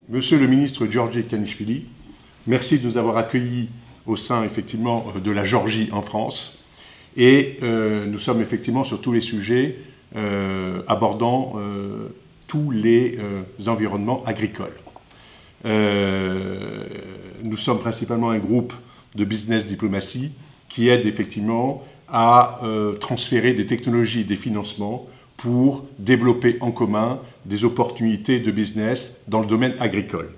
Monsieur le ministre Giorgi Kanishvili, merci de nous avoir accueillis au sein effectivement de la Géorgie en France. Et nous sommes effectivement sur tous les sujets abordant tous les environnements agricoles. Nous sommes principalement un groupe de business diplomatie qui aide effectivement à transférer des technologies et des financements pour développer en commun des opportunités de business dans le domaine agricole.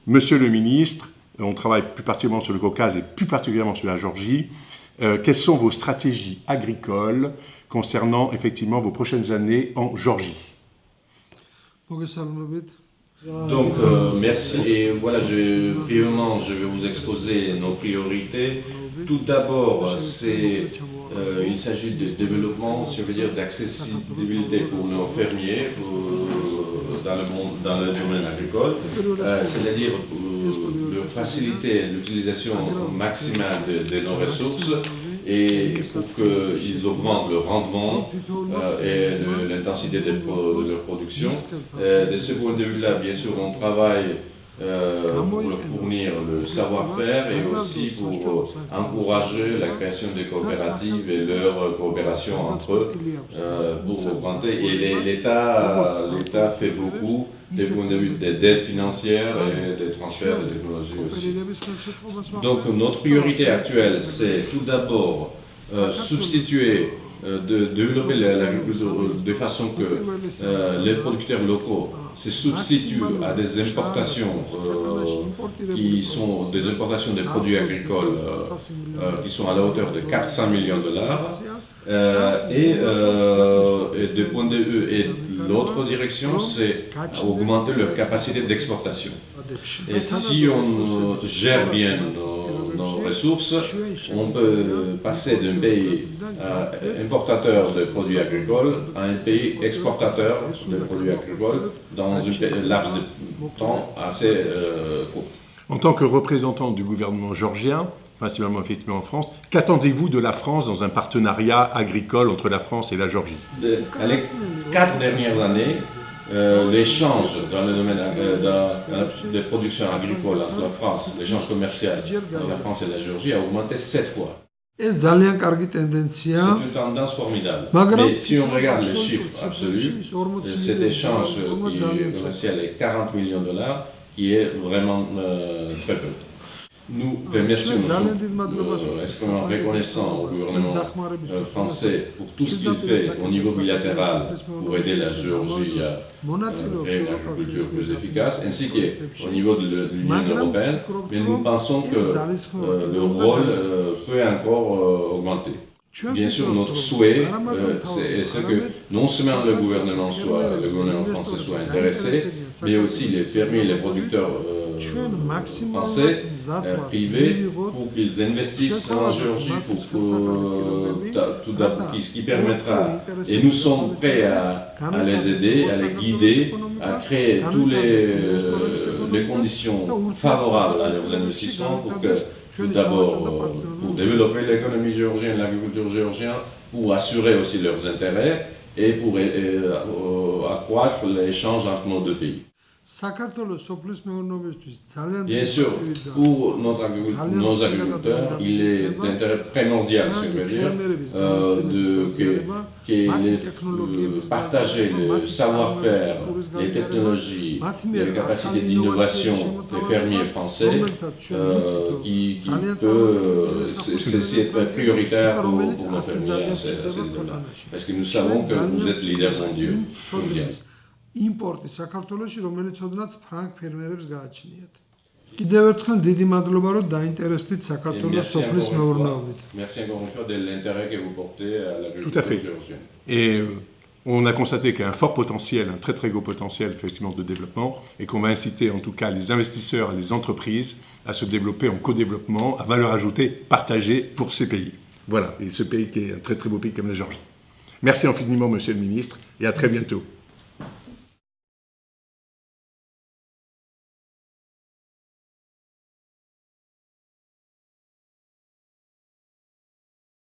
Monsieur le ministre, on travaille plus particulièrement sur le Caucase et plus particulièrement sur la Géorgie. Quelles sont vos stratégies agricoles concernant effectivement vos prochaines années en Géorgie? Donc, merci. Et voilà, brièvement, je vais vous exposer nos priorités. Tout d'abord, il s'agit de développement, si on veut dire d'accessibilité pour nos fermiers dans le domaine agricole, c'est-à-dire de faciliter l'utilisation maximale de nos ressources et pour qu'ils augmentent le rendement et l'intensité de leur production. De ce point de vue-là, bien sûr, on travaille pour leur fournir le savoir-faire et aussi pour encourager la création de coopératives et leur coopération entre eux pour augmenter. Et l'État fait beaucoup des points de vue d'aide financière et des transferts de technologie aussi. Donc notre priorité actuelle, c'est tout d'abord substituer, de développer l'agriculture de façon que les producteurs locaux se substituent à des importations qui sont des importations de produits agricoles qui sont à la hauteur de 400 millions de dollars. De point de vue, et l'autre direction, c'est augmenter leur capacité d'exportation. Et si on gère bien nos ressources, on peut passer d'un pays importateur de produits agricoles à un pays exportateur de produits agricoles dans un laps de temps assez court. En tant que représentant du gouvernement géorgien, principalement effectivement en France, qu'attendez-vous de la France dans un partenariat agricole entre la France et la Géorgie? Les 4 dernières années, l'échange dans le domaine de production agricole entre la France, l'échange commercial entre la France et la Géorgie a augmenté 7 fois. C'est une tendance formidable. Mais si on regarde le chiffre absolu, cet échange commercial est 40 millions de dollars, qui est vraiment très peu. Nous remercions, nous sommes extrêmement reconnaissants au gouvernement français pour tout ce qu'il fait au niveau bilatéral pour aider la Géorgie à créer une agriculture plus efficace, ainsi qu'au niveau de l'Union européenne, mais nous pensons que le rôle peut encore augmenter. Bien sûr, notre souhait, c'est que non seulement le gouvernement français soit intéressé, mais aussi les fermiers et les producteurs français, privés, pour qu'ils investissent en Géorgie, ce qui permettra, et nous sommes prêts à les aider, à les guider, à créer toutes les conditions favorables à leurs investissements pour que, tout d'abord, pour développer l'économie géorgienne, l'agriculture géorgienne, pour assurer aussi leurs intérêts et pour accroître l'échange entre nos deux pays. Bien sûr, pour nos agriculteurs, il est d'intérêt primordial, c'est-à-dire de partager le savoir-faire, les technologies, les capacités d'innovation des fermiers français, qui peut être prioritaire pour nos fermiers à ce moment-là. Parce que nous savons que vous êtes leader mondial. იმპორტი საქართველოში, რომელიც ოდნავ ფრანგ ფერმერებს გააჩნიათ. Კიდევ ერთხელ დიდი მადლობა, რომ დაინტერესდით საქართველოს სოფლის მეურნეობით. Merci encore une fois de l'intérêt que vous portez à l'agriculture géorgienne. Et on a constaté qu'il y a un fort potentiel, un très très gros potentiel effectivement de développement, et qu'on va inciter en tout cas les investisseurs et les entreprises à se développer en co-développement, à valeur ajoutée partagée pour ces pays. Voilà, et ce pays qui est un très très beau pays comme la Géorgie. Merci infiniment, Monsieur le Ministre, et à très bientôt.